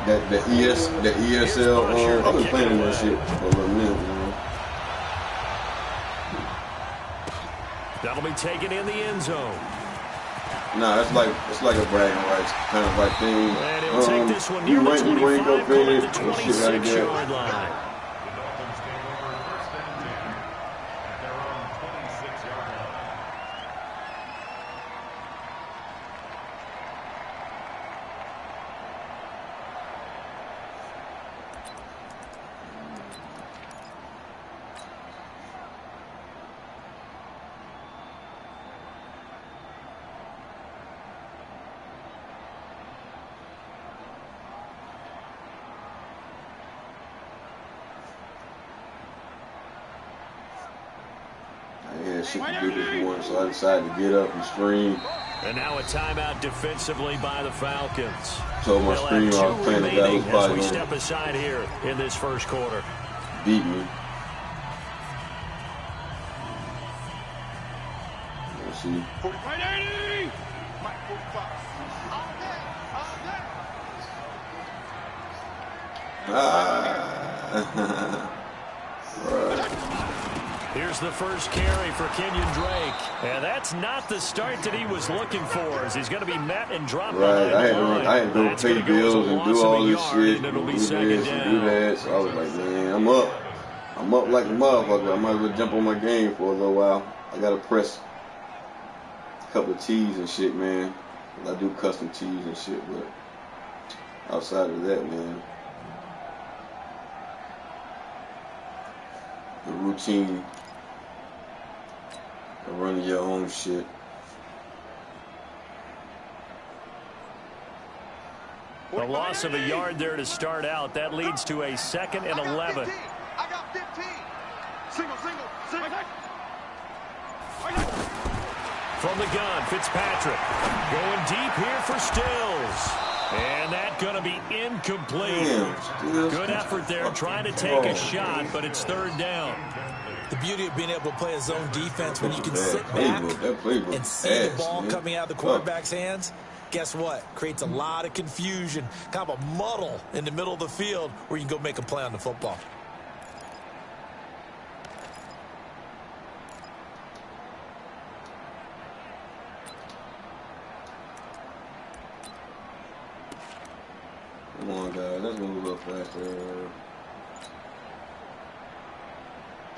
That ESL. I've been playing that shit for a little minute, man. That'll be taken in the end zone. Nah, it's like a bragging rights kind of like thing. And he'll take this one near the 25, go finish, the 26-yard line. Shit to do this morning, so I decided to get up and stream. And now a timeout defensively by the Falcons. Told my stream I was playing the guy who's probably as we step aside here in this first quarter. Beat me. Let's see. Here's the first carry for Kenyon Drake. And that's not the start that he was looking for, as he's going to be met and dropped behind the line. I had to go pay bills and do all this shit, and do this and do that. So I was like, man, I'm up like a motherfucker. I might as well jump on my game for a little while. I got to press a couple of tees and shit, man. I do custom tees and shit, but outside of that, man, the routine of running your own shit. A loss of a yard there to start out. That leads to a 2nd and 11. I got 15. Single. From the gun, Fitzpatrick going deep here for Stills. And that's going to be incomplete. Good effort there trying to take a shot, but it's 3rd down. The beauty of being able to play a zone defense when you can sit back and see the ball coming out of the quarterback's hands. Guess what? Creates a lot of confusion, kind of a muddle in the middle of the field where you can go make a play on the football. Come on, guys. Let's move a little faster.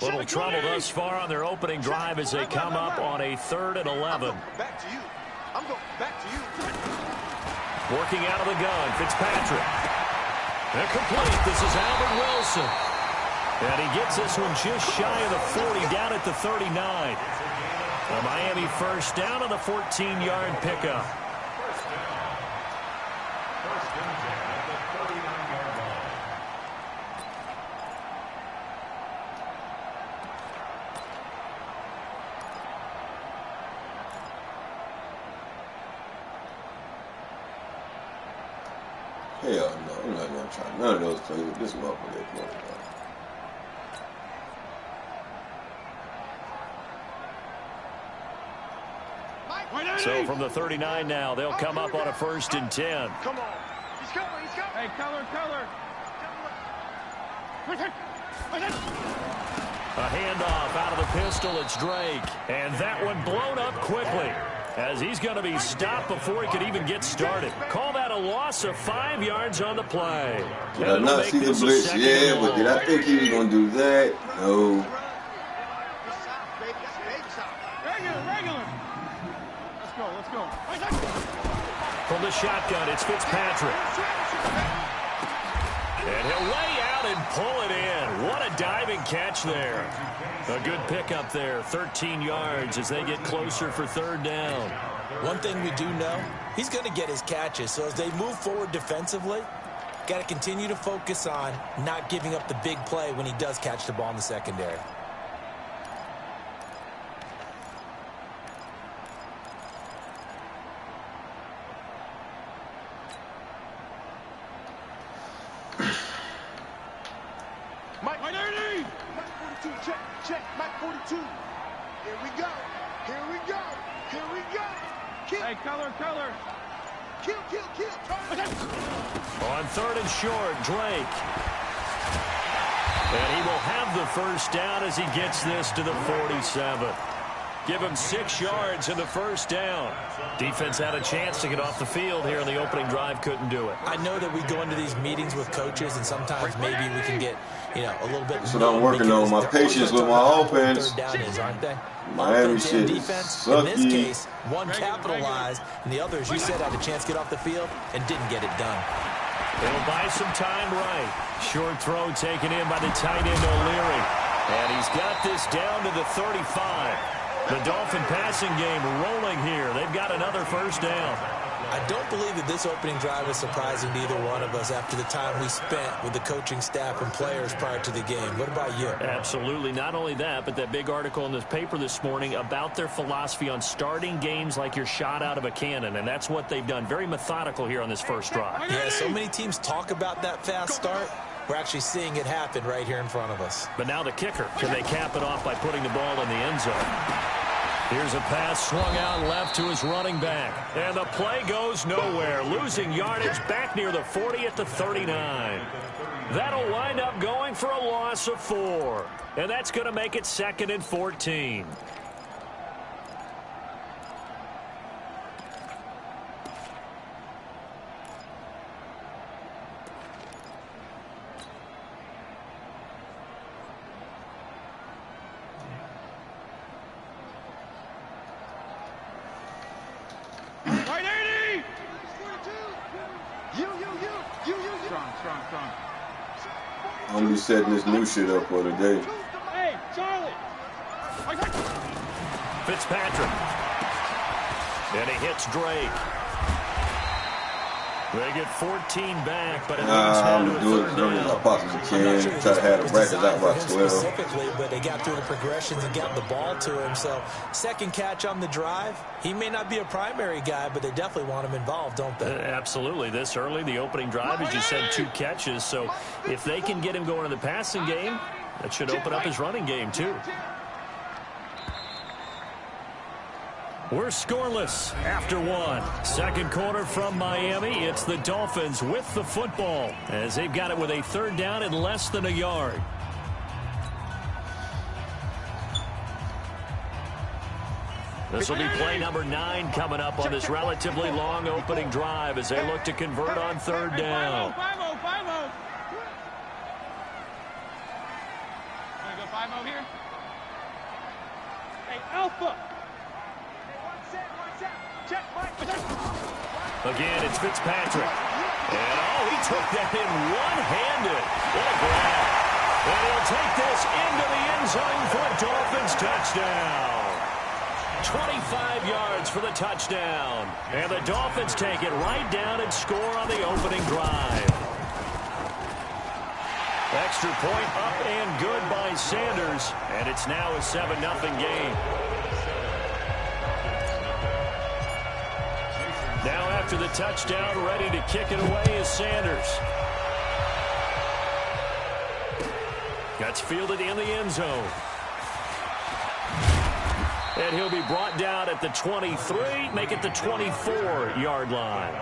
Little trouble thus far on their opening drive as they come up on a 3rd and 11. Back to you. I'm going back to you. Working out of the gun, Fitzpatrick. They're complete. This is Albert Wilson. And he gets this one just shy of the 40, down at the 39. A Miami first down on the 14-yard pickup. Hell no, I'm not gonna try none of those plays with this motherfucker. So from the 39 now, they'll come up on a 1st and 10. Come on. He's coming. Hey, color. A handoff out of the pistol. It's Drake. And that one blown up quickly, as he's going to be stopped before he could even get started. Call that a loss of 5 yards on the play. Did I not see the blitz? Yeah, but did I think he was going to do that? No. Regular. Let's go. From the shotgun, it's Fitzpatrick. And he'll lay out and pull it in. What a diving catch there. A good pickup there, 13 yards as they get closer for 3rd down. One thing we do know, he's going to get his catches. So as they move forward defensively, got to continue to focus on not giving up the big play when he does catch the ball in the secondary. Mike 42, check. Mike 42. Here we go. Kill. On 3rd and short. Drake. And he will have the first down as he gets this to the 47. Give him 6 yards in the first down. Defense had a chance to get off the field here in the opening drive. Couldn't do it. I know that we go into these meetings with coaches, and sometimes maybe we can get, a little bit. That's what I'm working on, my patience with my offense. Third down is, aren't they? Miami Offense and shit defense. sucky. In this case, one capitalized, and the other, as you said, had a chance to get off the field and didn't get it done. It'll buy some time right. Short throw taken in by the tight end O'Leary. And he's got this down to the 35. The Dolphin passing game rolling here. They've got another first down. I don't believe that this opening drive is surprising to either one of us after the time we spent with the coaching staff and players prior to the game. What about you? Absolutely. Not only that, but that big article in this paper this morning about their philosophy on starting games like you're shot out of a cannon, and that's what they've done. Very methodical here on this first drive. Yeah, so many teams talk about that fast start. We're actually seeing it happen right here in front of us. But now the kicker. Can they cap it off by putting the ball in the end zone? Here's a pass swung out left to his running back. And the play goes nowhere. Losing yardage back near the 40 at the 39. That'll wind up going for a loss of 4. And that's going to make it 2nd and 14. I'm gonna be setting this new shit up for today. Hey, Charlie. Fitzpatrick. And he hits Drake. They get 14 back, but it leads I'm down to gonna do a it third as down. I possibly can. Try to have the brackets out by 12. Specifically, but they got through the progressions and got the ball to him. So, second catch on the drive. He may not be a primary guy, but they definitely want him involved, don't they? Absolutely. This early, the opening drive, as you said, 2 catches. So, if they can get him going in the passing game, that should open up his running game, too. We're scoreless after 1. Second quarter from Miami. It's the Dolphins with the football as they've got it with a 3rd down and less than a yard. This will be play number 9 coming up on this relatively long opening drive as they look to convert on 3rd down. 5-0, 5-0. Want to go 5-0 here? Hey, Alpha. Again, it's Fitzpatrick. And, he took that in one-handed. What a grab. And he'll take this into the end zone for a Dolphins touchdown. 25 yards for the touchdown. And the Dolphins take it right down and score on the opening drive. Extra point up and good by Sanders. And it's now a 7-0 game. Now after the touchdown, ready to kick it away is Sanders. That's fielded in the end zone. And he'll be brought down at the 23, make it the 24-yard line.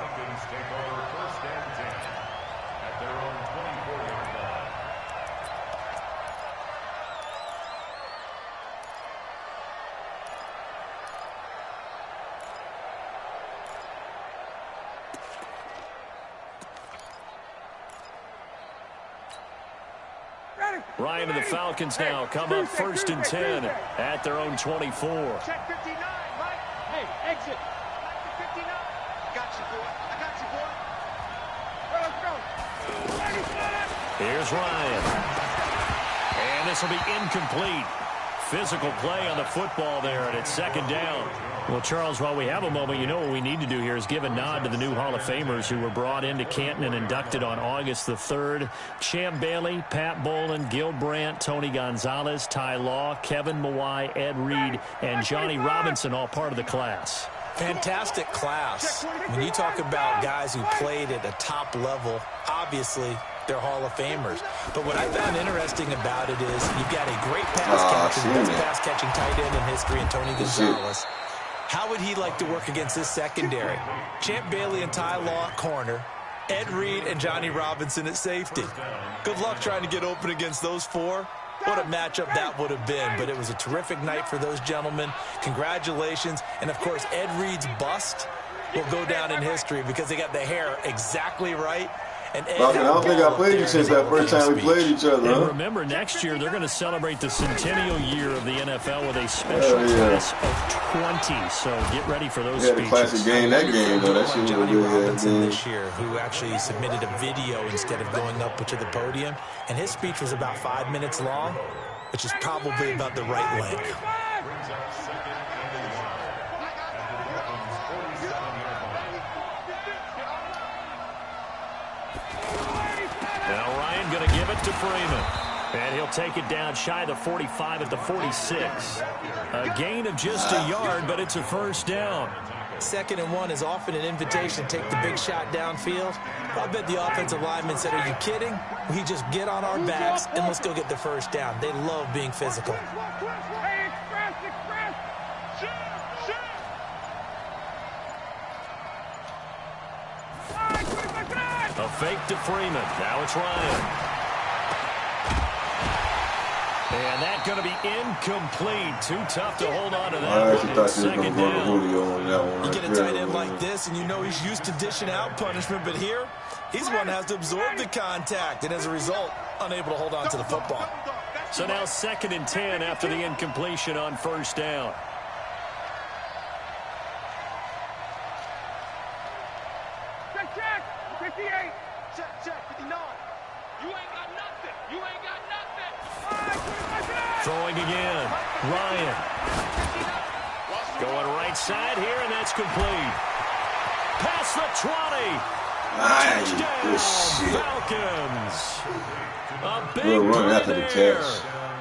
Ryan and the Falcons now come up 1st and 10 at their own 24. Check 59, Mike. Hey, exit. 59. Got you, boy. I got you, boy. Let's go. Here's Ryan. And this will be incomplete. Physical play on the football there, and it's 2nd down. Well, Charles, while we have a moment, you know what we need to do here is give a nod to the new Hall of Famers who were brought into Canton and inducted on August the 3rd. Champ Bailey, Pat Bolin, Gil Brandt, Tony Gonzalez, Ty Law, Kevin Mawai, Ed Reed, and Johnny Robinson, all part of the class. Fantastic class. When you talk about guys who played at a top level, obviously they're Hall of Famers. But what I found interesting about it is you've got a great pass catcher, the best pass-catching tight end in history, and Tony Gonzalez. How would he like to work against this secondary? Champ Bailey and Ty Law, corner. Ed Reed and Johnny Robinson at safety. Good luck trying to get open against those four. What a matchup that would have been, but it was a terrific night for those gentlemen. Congratulations. And, of course, Ed Reed's bust will go down in history because they got the hair exactly right. And Ed, I don't think I played you since that first time we played each other. And remember, next year they're going to celebrate the centennial year of the NFL with a special class of 20. So get ready for those speeches. The classic game, that game, though. That shit was Johnny really Robinson this year, who actually submitted a video instead of going up to the podium. And his speech was about 5 minutes long, which is probably about the right length. Now Ryan going to give it to Freeman. And he'll take it down shy of the 45 at the 46. A gain of just a yard, but it's a first down. 2nd and 1 is often an invitation to take the big shot downfield. I bet the offensive lineman said, are you kidding? We just get on our backs and let's go get the first down. They love being physical. A fake to Freeman. Now it's Ryan. And that's going to be incomplete. Too tough to hold on to that. I actually thought you were going to go to Julio on that one. You get a tight end like this, and you know he's used to dishing out punishment, but here, he's the one that has to absorb the contact, and as a result, unable to hold on to the football. So now 2nd and 10 after the incompletion on first down. Check, 58. Check, 59. You ain't got nothing. You ain't got nothing. Throwing again. Ryan. Going right side here, and that's complete. Past the 20. Touchdown, Falcons. A big run after the catch.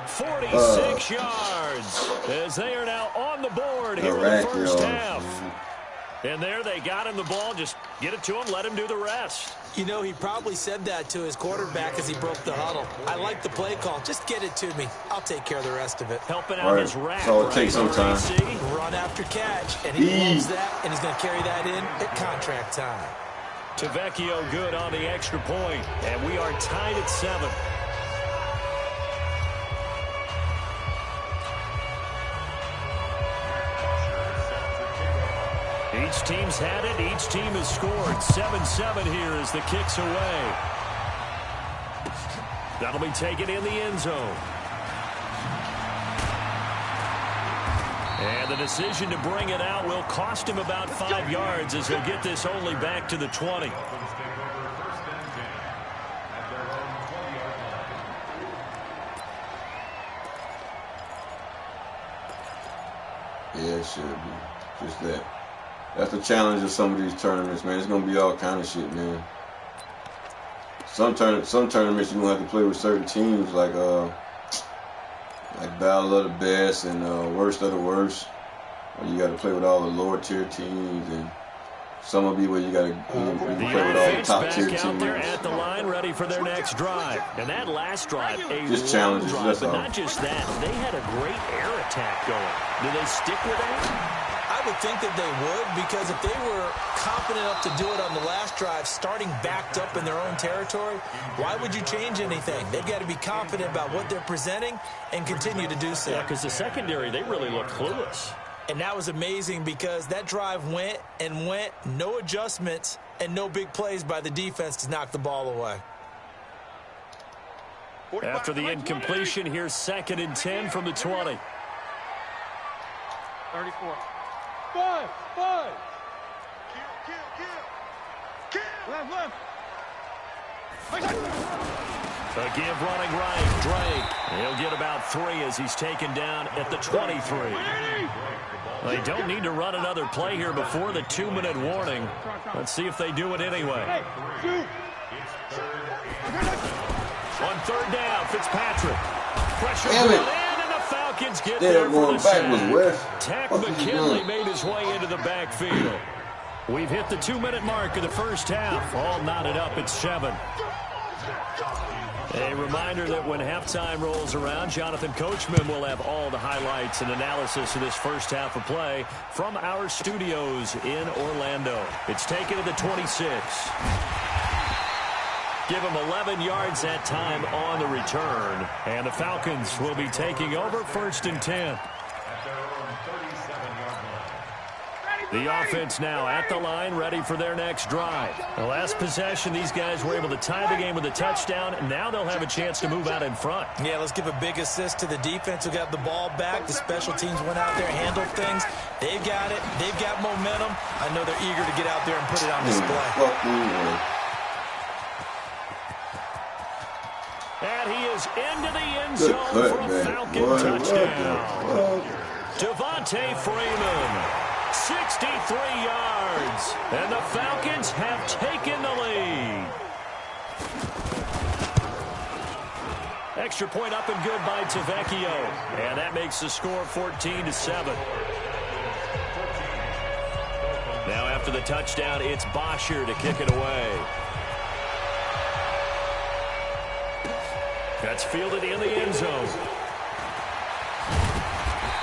46 yards as they are now on the board here in the first half. And there they got him the ball. Just get it to him, let him do the rest. You know, he probably said that to his quarterback as he broke the huddle. I like the play call. Just get it to me. I'll take care of the rest of it. Helping out his rack. So it takes some time. Run after catch, and he loves that, and he's going to carry that in at contract time. Tavecchio good on the extra point, and we are tied at 7. Each team's had it. Each team has scored. 7-7 here as the kick's away. That'll be taken in the end zone. And the decision to bring it out will cost him about 5 yards as he'll get this only back to the 20. Yeah, it should be. Just that. That's the challenge of some of these tournaments, man. It's going to be all kind of shit, man. Some tournaments you're going to have to play with certain teams like Battle of the Best and Worst of the Worst. Or you got to play with all the lower tier teams, and some will be where you got to play with all the top tier teams. Out there at the line, ready for their next drive. And that last drive, just challenges. Drive, but not just that. They had a great air attack going. Do they stick with that? I would think that they would, because if they were confident enough to do it on the last drive, starting backed up in their own territory, why would you change anything? They've got to be confident about what they're presenting and continue to do so. Yeah, because the secondary, they really look clueless. And that was amazing because that drive went and went, no adjustments, and no big plays by the defense to knock the ball away. After the incompletion, here's 2nd and 10 from the 20. 34. 5. Kill. Left. A give running right. Drake. He'll get about 3 as he's taken down at the 23. They don't need to run another play here before the 2-minute warning. Let's see if they do it anyway. On 3rd down, Fitzpatrick. Pressure brought in, and the Falcons get there for the sack. Tack McKinley made his way into the backfield. We've hit the 2-minute mark of the first half. All knotted up at 7. A reminder that when halftime rolls around, Jonathan Coachman will have all the highlights and analysis of this first half of play from our studios in Orlando. It's taken to the 26. Give him 11 yards that time on the return. And the Falcons will be taking over 1st and 10. The offense now at the line, ready for their next drive. The last possession, these guys were able to tie the game with a touchdown, and now they'll have a chance to move out in front. Yeah, let's give a big assist to the defense who got the ball back. The special teams went out there, handled things. They've got it. They've got momentum. I know they're eager to get out there and put it on display. And he is into the end zone for a Falcon touchdown. Devontae Freeman. 63 yards, and the Falcons have taken the lead. Extra point up and good by Tavecchio, and that makes the score 14-7. Now after the touchdown, it's Bosher to kick it away. That's fielded in the end zone.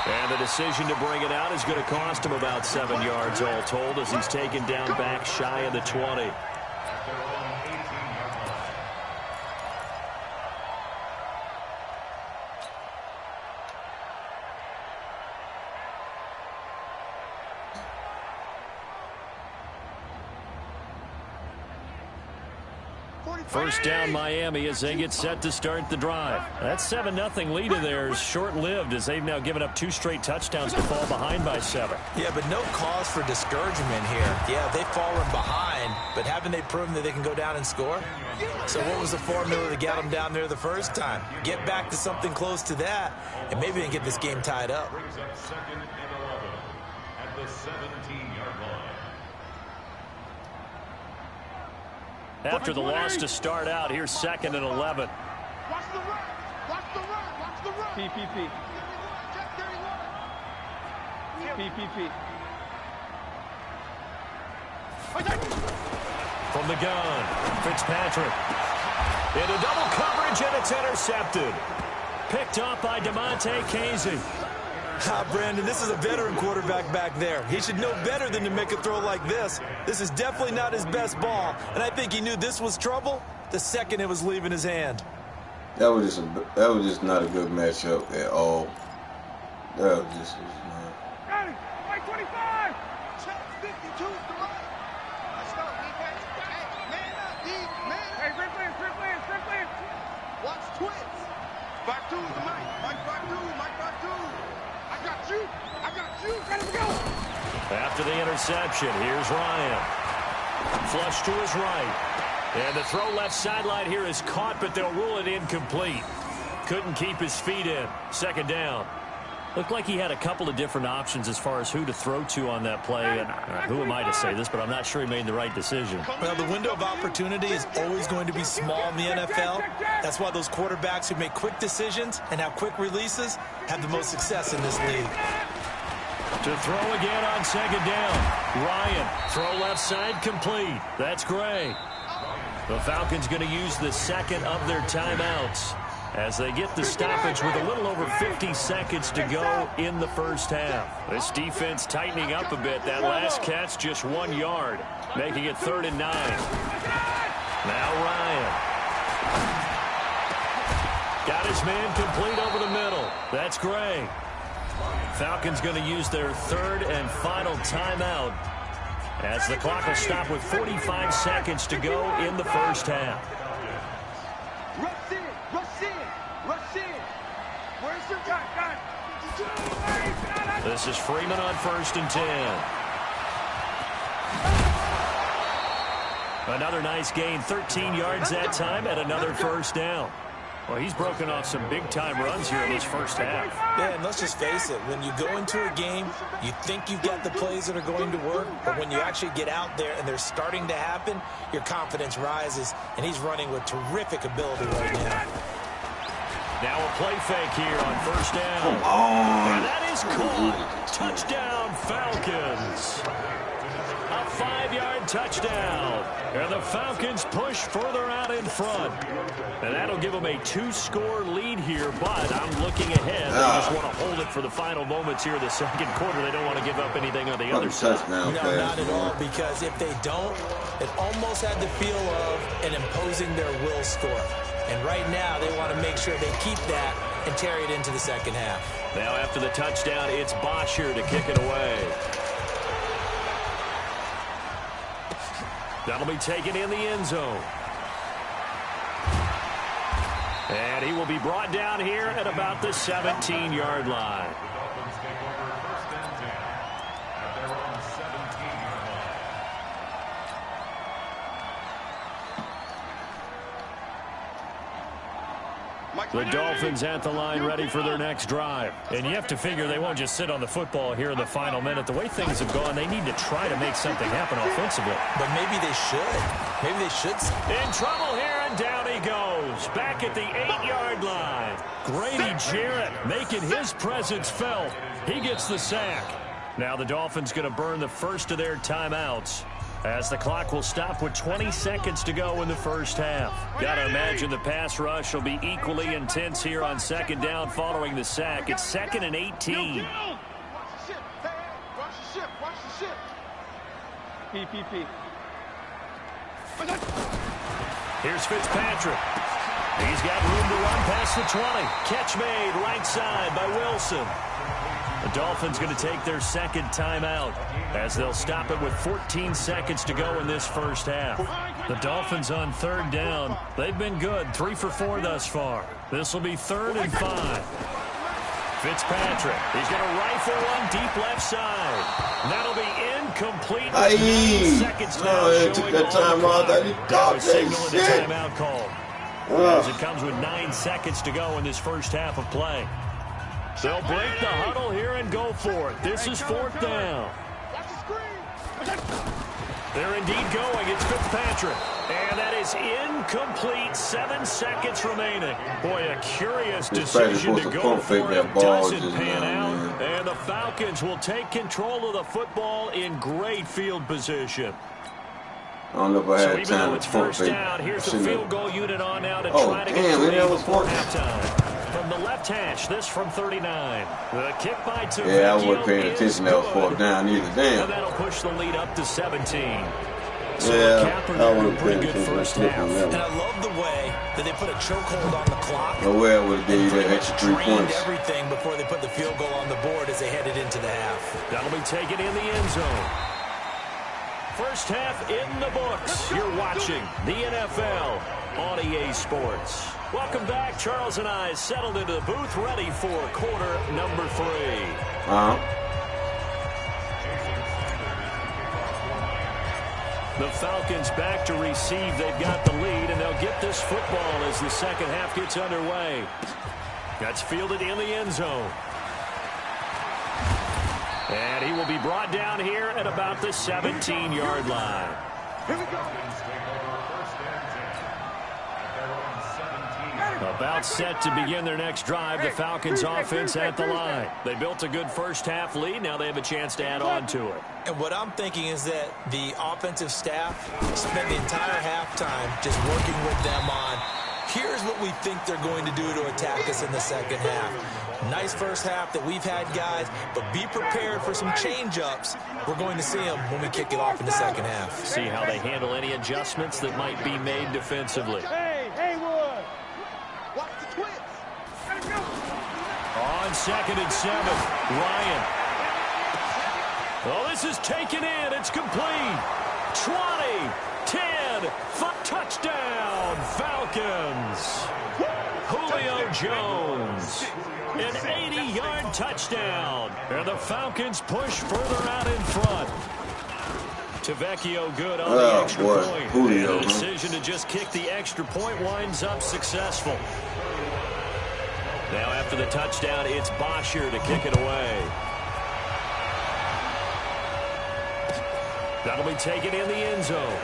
And the decision to bring it out is going to cost him about 7 yards all told as he's taken down back shy of the 20. First down Miami as they get set to start the drive. That 7-0 lead of theirs short-lived as they've now given up 2 straight touchdowns to fall behind by 7. Yeah, but no cause for discouragement here. Yeah, they've fallen behind, but haven't they proven that they can go down and score? So what was the formula that got them down there the first time? Get back to something close to that, and maybe they can get this game tied up. Second and 11 at the 17-yard line. After the loss to start out, here's 2nd and 11. Watch the run. Watch the run. Watch the run. PPP. PPP. From the gun, Fitzpatrick. Into double coverage, and it's intercepted. Picked off by DeMonte Casey. Brandon, this is a veteran quarterback back there. He should know better than to make a throw like this. This is definitely not his best ball, and I think he knew this was trouble the second it was leaving his hand. That was just not a good matchup at all. That was just Got it. White 25. Check 52 to the right. Let's go, defense. Hey, man up, D. Man up. Hey, grip in. Watch twins. 5-2 is the mic. Mike 5-2. I got you. Let him go. After the interception, here's Ryan. Flush to his right. And the throw left sideline here is caught, but they'll rule it incomplete. Couldn't keep his feet in. 2nd down. Looked like he had a couple of different options as far as who to throw to on that play. And who am I to say this, but I'm not sure he made the right decision. Well, the window of opportunity is always going to be small in the NFL. That's why those quarterbacks who make quick decisions and have quick releases have the most success in this league. To throw again on 2nd down. Ryan, throw left side complete. That's Gray. The Falcons going to use the 2nd of their timeouts as they get the stoppage with a little over 50 seconds to go in the first half. This defense tightening up a bit. That last catch just 1 yard, making it 3rd and 9. Now Ryan. Got his man complete over the middle. That's Gray. Falcons going to use their 3rd and final timeout as the clock will stop with 45 seconds to go in the first half. Rush in. Where's your gun? This is Freeman on 1st and 10. Another nice gain, 13 yards that time, and another first down. Well, he's broken off some big-time runs here in this first half. Yeah, and let's just face it. When you go into a game, you think you've got the plays that are going to work, but when you actually get out there and they're starting to happen, your confidence rises, and he's running with terrific ability right now. Now a play fake here on 1st down. Come on. And that is caught. Touchdown, Falcons. A 5-yard touchdown. And the Falcons push further out in front. And that'll give them a 2-score lead here, but I'm looking ahead. They just want to hold it for the final moments here in the second quarter. They don't want to give up anything on the other side. No, not at all, because if they don't, it almost had the feel of an imposing their will score. And right now, they want to make sure they keep that and carry it into the second half. Now after the touchdown, it's Bosher to kick it away. That'll be taken in the end zone. And he will be brought down here at about the 17-yard line. The Dolphins at the line ready for their next drive. And you have to figure they won't just sit on the football here in the final minute. The way things have gone, they need to try to make something happen offensively. But maybe they should. Maybe they should. In trouble here, and down he goes. Back at the 8-yard line. Grady Jarrett making his presence felt. He gets the sack. Now the Dolphins going to burn the first of their timeouts, as the clock will stop with 20 seconds to go in the first half. Got to imagine the pass rush will be equally intense here on second down following the sack. It's 2nd and 18. Watch the ship, watch the ship, watch the ship. P. Here's Fitzpatrick. He's got room to run past the 20. Catch made right side by Wilson. The Dolphins going to take their second timeout, as they'll stop it with 14 seconds to go in this first half. The Dolphins on third down. They've been good, 3 for 4 thus far. This will be 3rd and 5. Fitzpatrick, he's going to rifle one deep left side. That'll be incomplete. 9 seconds now. Took that time out. I didn't call that signal shit. and a timeout call. As it comes with 9 seconds to go in this first half of play. They'll break the huddle here and go for it. This is 4th down. They're indeed going. It's Fitzpatrick. And that is incomplete. 7 seconds remaining. Boy, a curious decision to go for it. Doesn't pan out. And the Falcons will take control of the football in great field position. I don't know if I had time it's first down, here's the field goal unit on now to try to get it before halftime. From the left hash, this from 39. The kick by Tavecchio. Yeah, I wasn't paying attention. That was 4th down either. Damn. And that'll push the lead up to 17. So yeah, I wasn't paying attention. And I love the way that they put a chokehold on the clock. No way I would have gave you that extra 3 points. Everything before they put the field goal on the board as they headed into the half. That'll be taken in the end zone. First half in the books. You're watching the NFL on EA Sports. Welcome back. Charles and I settled into the booth, ready for quarter number 3. The Falcons back to receive. They've got the lead, and they'll get this football as the second half gets underway. That's fielded in the end zone. And he will be brought down here at about the 17-yard line. Here we go. About set to begin their next drive. The Falcons offense at the line. They built a good first half lead. Now they have a chance to add on to it. And what I'm thinking is that the offensive staff spent the entire halftime just working with them on, here's what we think they're going to do to attack us in the second half. Nice first half that we've had, guys, but be prepared for some change-ups. We're going to see them when we kick it off in the second half. See how they handle any adjustments that might be made defensively. Haywood. Watch the twins. On 2nd and 7, Ryan. Oh, this is taken in. It's complete. 20, 10, touchdown, Falcons. Julio Jones. An 80-yard touchdown. And the Falcons push further out in front. Tavecchio good on the extra point. Julio, and the decision to just kick the extra point winds up successful. Now after the touchdown, it's Bosher to kick it away. That'll be taken in the end zone.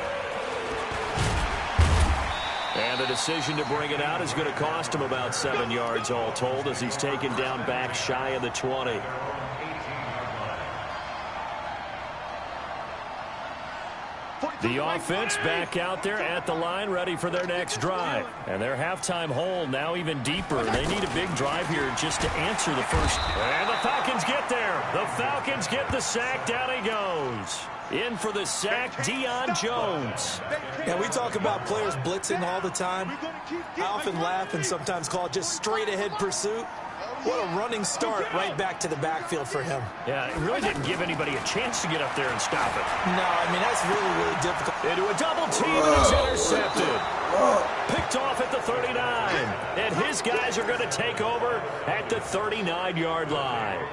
And the decision to bring it out is going to cost him about 7 yards all told, as he's taken down back shy of the 20. The offense back out there at the line, ready for their next drive. And their halftime hole now even deeper. They need a big drive here just to answer the first. And the Falcons get there. The Falcons get the sack. Down he goes. In for the sack, Deion Jones. Yeah, we talk about players blitzing all the time. I often laugh and sometimes call it just straight-ahead pursuit. What a running start right back to the backfield for him. Yeah, it really didn't give anybody a chance to get up there and stop it. No, I mean, that's really, really difficult. Into a double team, and it's intercepted. Picked off at the 39. And his guys are going to take over at the 39-yard line.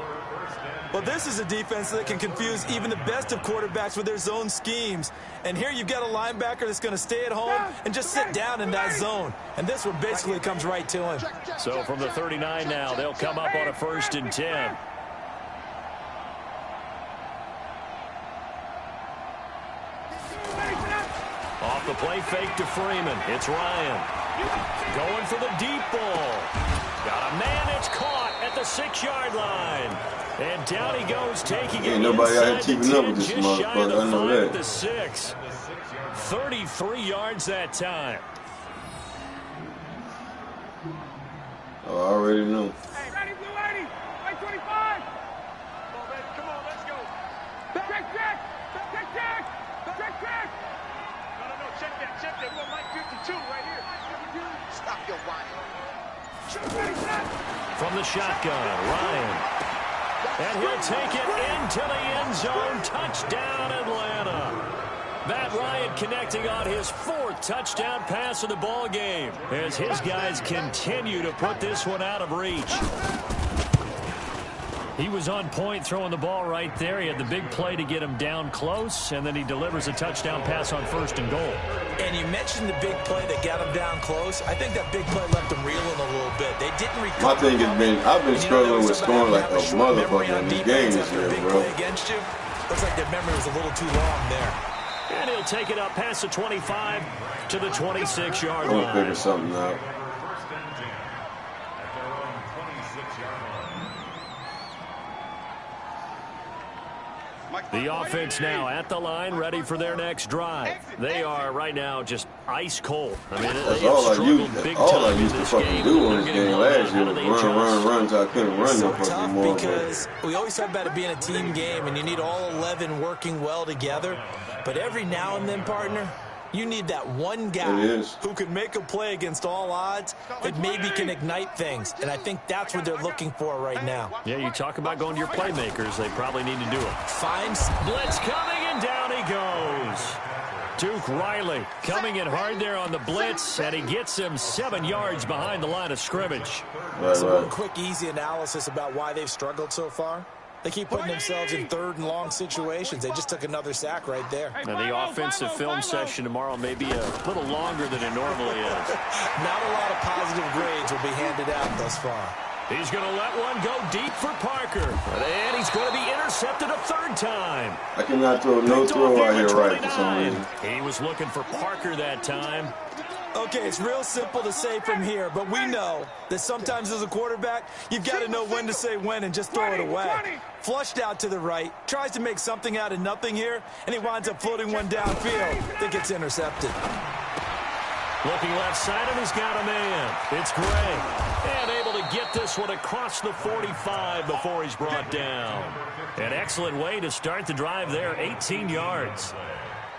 Well, this is a defense that can confuse even the best of quarterbacks with their zone schemes. And here you've got a linebacker that's going to stay at home and just sit down in that zone. And this one basically comes right to him. So from the 39 now, they'll come up on a 1st and 10. Off the play fake to Freeman. It's Ryan. Going for the deep ball. Got a man, it's caught at the 6-yard line. And down he goes, taking it nobody out here inside keeping the up 10, with this just shy of motherfucker. the I know 5 that. at the 6. 33 yards that time. Oh, I already know. Hey, ready, blue 80. White 25. Come on, baby. Come on, let's go. Check. No. Check that. We got Mike 52 right here. Stop your whining. From the shotgun, Ryan. And he'll take it into the end zone. Touchdown, Atlanta. Matt Ryan connecting on his 4th touchdown pass of the ball game as his guys continue to put this one out of reach. He was on point throwing the ball right there. He had the big play to get him down close, and then he delivers a touchdown pass on 1st and goal. And you mentioned the big play that got him down close. I think that big play left him reeling a little bit. They didn't recover. My thing has been, I've been struggling with scoring like a motherfucker in these games here, bro. Against you. Looks like their memory was a little too long there. And he'll take it up past the 25 to the 26-yard I'm line. gonna figure something out. The offense now at the line, ready for their next drive. They are right now just ice cold. I mean, That's all I used to fucking do on this game last year was run until I couldn't run no fucking more. Because we always talk about it being a team game, and you need all 11 working well together. But every now and then, partner, you need that one guy who can make a play against all odds that maybe can ignite things. And I think that's what they're looking for right now. Yeah, you talk about going to your playmakers. They probably need to do it. Finds blitz coming, and down he goes. Duke Riley coming in hard there on the blitz, and he gets him 7 yards behind the line of scrimmage. So one quick, easy analysis about why they've struggled so far. They keep putting themselves in 3rd and long situations. They just took another sack right there. And the offensive film session tomorrow may be a little longer than it normally is. Not a lot of positive grades will be handed out thus far. He's going to let one go deep for Parker. And he's going to be intercepted a 3rd time. I cannot throw no throw out here right for some reason. He was looking for Parker that time. Okay, it's real simple to say from here, but we know that sometimes as a quarterback, you've got to know when to say when and just throw it away. Flushed out to the right, tries to make something out of nothing here, and he winds up floating one downfield that gets intercepted. Looking left side, and he's got a man. It's Gray. And able to get this one across the 45 before he's brought down. An excellent way to start the drive there, 18 yards.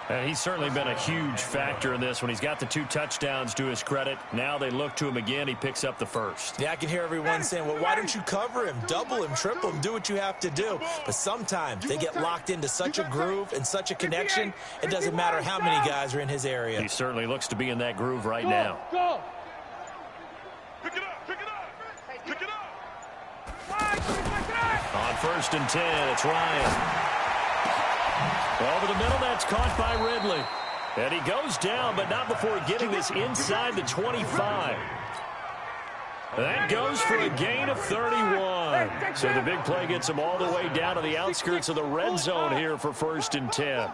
And he's certainly been a huge factor in this when he's got the 2 touchdowns to his credit. Now they look to him again. He picks up the 1st. Yeah, I can hear everyone saying, well, why don't you cover him, double him, triple him, do what you have to do. But sometimes they get locked into such a groove and such a connection, it doesn't matter how many guys are in his area. He certainly looks to be in that groove right now. Go. Pick it up. Pick it up. On 1st and 10, it's Ryan. Over the middle, that's caught by Ridley. And he goes down, but not before getting this inside the 25. That goes for a gain of 31. So the big play gets him all the way down to the outskirts of the red zone here for 1st and 10.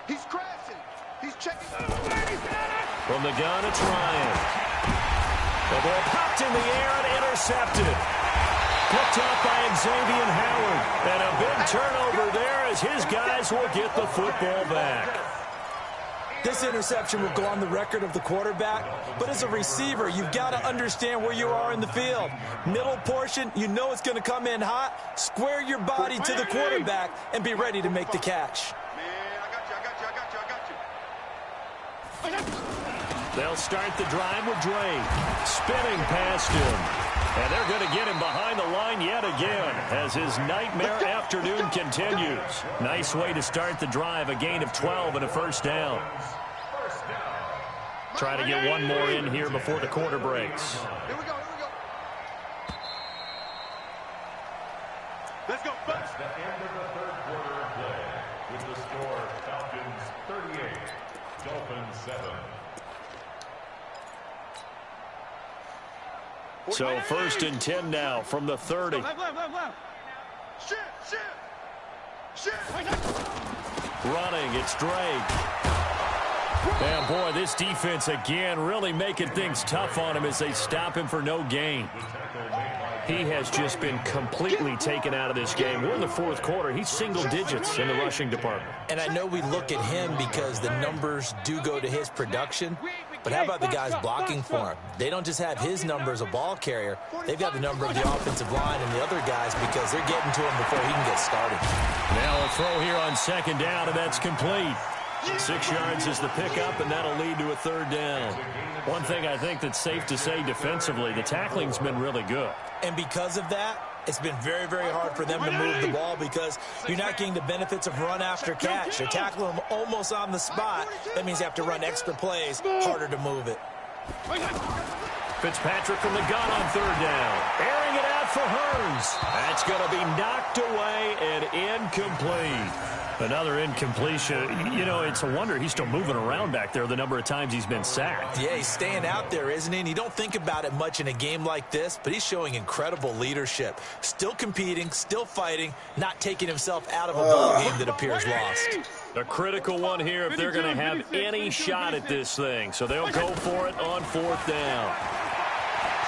He's crashing. He's checking. From the gun, it's Ryan. The ball popped in the air and intercepted. Picked up by Xavier Howard. And a big turnover there as his guys will get the football back. This interception will go on the record of the quarterback, but as a receiver, you've got to understand where you are in the field. Middle portion, you know it's going to come in hot. Square your body to the quarterback and be ready to make the catch. They'll start the drive with Drake. Spinning past him. And they're going to get him behind the line yet again as his nightmare afternoon continues. Nice way to start the drive. A gain of 12 and a first down. Try to get one more in here before the quarter breaks. Here we go. Let's go. That's the end of the third quarter of play. With the score, Falcons 38, Dolphins 7. So first and 10 now from the 30. Left. Shit. Running, it's Drake. And boy, this defense again really making things tough on him as they stop him for no gain. He has just been completely taken out of this game. We're in the fourth quarter. He's single digits in the rushing department. And I know we look at him because the numbers do go to his production. But how about the guys blocking for him? They don't just have his number as a ball carrier. They've got the number of the offensive line and the other guys because they're getting to him before he can get started. Now a throw here on second down, and that's complete. 6 yards is the pickup, and that'll lead to a third down. One thing I think that's safe to say defensively, the tackling's been really good. And because of that, it's been very, very hard for them to move the ball because you're not getting the benefits of run after catch. They're tackling them almost on the spot. That means you have to run extra plays, harder to move it. Fitzpatrick from the gun on third down. Airing it out for Hurns. That's going to be knocked away and incomplete. Another incompletion. You know, it's a wonder he's still moving around back there the number of times he's been sacked. Yeah, he's staying out there, isn't he? And you don't think about it much in a game like this, but he's showing incredible leadership. Still competing, still fighting, not taking himself out of a ball game that appears lost. A critical one here if they're going to have any shot at this thing. So they'll go for it on fourth down.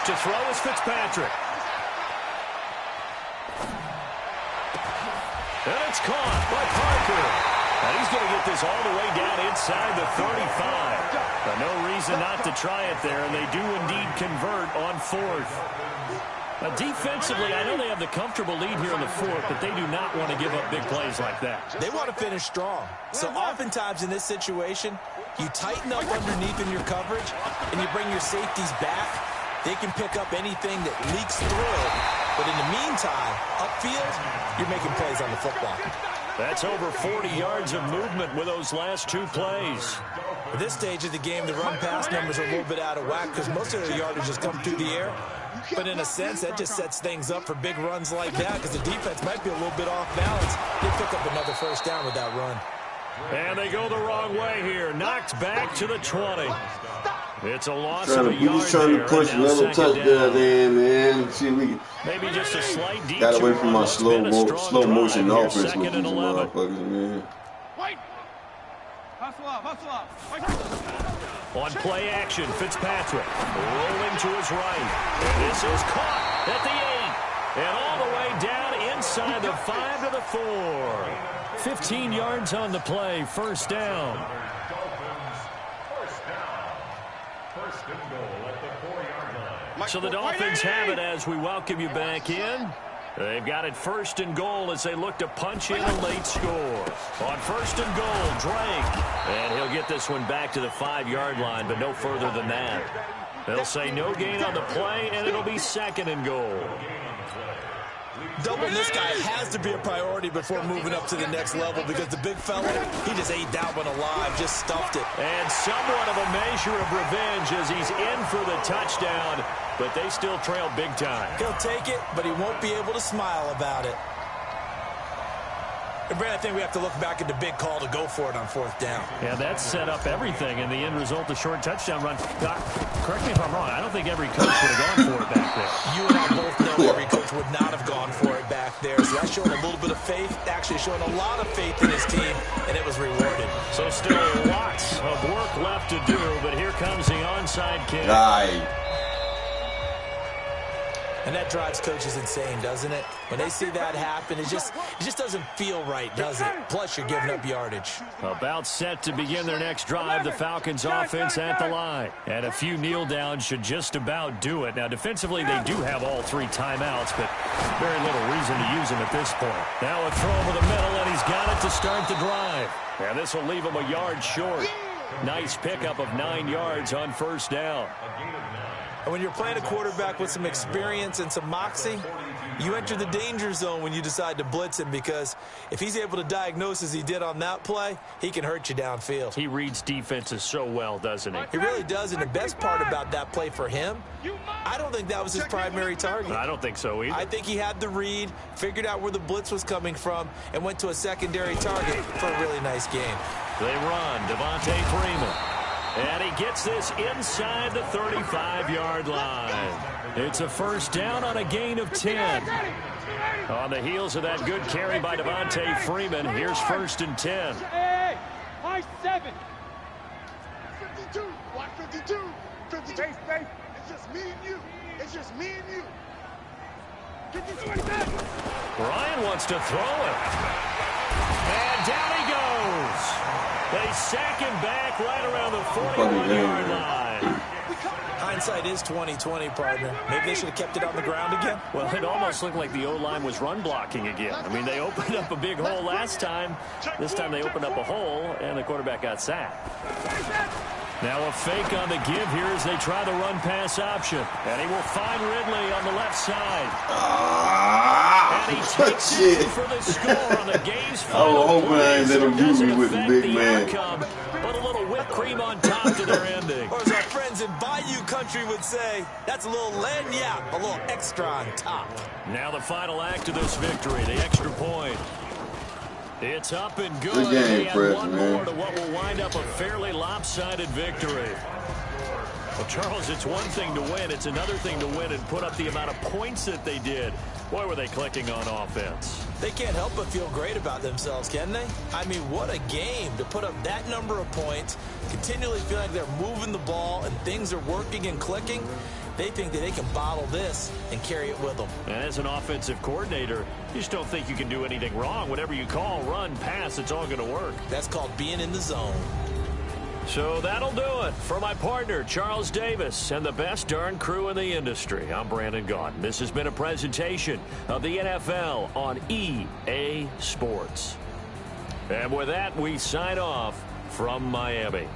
To throw is Fitzpatrick. And it's caught by Parker. And he's going to get this all the way down inside the 35. But no reason not to try it there, and they do indeed convert on fourth. Defensively, I know they have the comfortable lead here in the fourth, but they do not want to give up big plays like that. They want to finish strong. So oftentimes in this situation, you tighten up underneath in your coverage, and you bring your safeties back. They can pick up anything that leaks through. But in the meantime, upfield, you're making plays on the football. That's over 40 yards of movement with those last two plays. At this stage of the game, the run-pass numbers are a little bit out of whack because most of the yardage has come through the air. But in a sense, that just sets things up for big runs like that because the defense might be a little bit off balance. They pick up another first down with that run. And they go the wrong way here. Knocked back to the 20. It's a loss of a yard. He's trying to punch another touchdown in, man. See, we maybe just a slight detour. got away from my slow motion offense with Second these and 11. motherfuckers, man. Hustle up. On play action, Fitzpatrick rolling to his right. And this is caught at the 8. And all the way down inside the 5 to the 4. 15 yards on the play, first down. First and goal at the 4-yard line. So the Dolphins have it as we welcome you back in. They've got it first and goal as they look to punch in a late score. On first and goal, Drake. And he'll get this one back to the 5-yard line, but no further than that. They'll say no gain on the play, and it'll be second and goal. Doubling this guy has to be a priority before moving up to the next level because the big fella, he just ate that one alive, just stuffed it. And somewhat of a measure of revenge as he's in for the touchdown, but they still trail big time. He'll take it, but he won't be able to smile about it. And Brad, I think we have to look back at the big call to go for it on fourth down. Yeah, that set up everything, and the end result, a short touchdown run. Correct me if I'm wrong, I don't think every coach would have gone for it back there. You and I both know every coach would not have gone for it back there. So that's showing a little bit of faith, actually showing a lot of faith in his team, and it was rewarded. So still lots of work left to do, but here comes the onside kick. And that drives coaches insane, doesn't it? When they see that happen, it just doesn't feel right, does it? Plus, you're giving up yardage. About set to begin their next drive, the Falcons offense at the line. And a few kneel downs should just about do it. Now, defensively, they do have all 3 timeouts, but very little reason to use them at this point. Now a throw over the middle, and he's got it to start the drive. And this will leave him a yard short. Nice pickup of 9 yards on first down. And when you're playing a quarterback with some experience and some moxie, you enter the danger zone when you decide to blitz him, because if he's able to diagnose as he did on that play, he can hurt you downfield. He reads defenses so well, doesn't he? He really does, and the best part about that play for him, I don't think that was his primary target. I don't think so either. I think he had the read, figured out where the blitz was coming from, and went to a secondary target for a really nice game. They run, Devontae Freeman. And he gets this inside the 35-yard line. It's a first down on a gain of 10. On the heels of that good carry by Devontae Freeman, here's 1st and 10. Hey, high 7. 52. Watch 52. 52. Space. It's just me and you. It's just me and you. 52. Ryan wants to throw it. And down he goes. They sack him back right around the 41-yard line. Hindsight is 20/20, partner. Maybe they should have kept it on the ground again. Well, it almost looked like the O-line was run blocking again. I mean, they opened up a big hole last time. This time they opened up a hole, and the quarterback got sacked. Now a fake on the give here as they try the run-pass option. And he will find Ridley on the left side. And he takes it for the score on the game's final play. So it doesn't affect the outcome, but a little whipped cream on top to their ending. Or as our friends in Bayou Country would say, that's a little lagniappe, a little extra on top. Now the final act of this victory, the extra point. It's up and good. Good game, they add one man. more to what will wind up a fairly lopsided victory. Well, Charles, it's one thing to win. It's another thing to win and put up the amount of points that they did. Boy, were they clicking on offense. They can't help but feel great about themselves, can they? I mean, what a game to put up that number of points, continually feel like they're moving the ball and things are working and clicking. They think that they can bottle this and carry it with them. And as an offensive coordinator, you just don't think you can do anything wrong. Whatever you call, run, pass, it's all going to work. That's called being in the zone. So that'll do it for my partner, Charles Davis, and the best darn crew in the industry. I'm Brandon Gaudin. This has been a presentation of the NFL on EA Sports. And with that, we sign off from Miami.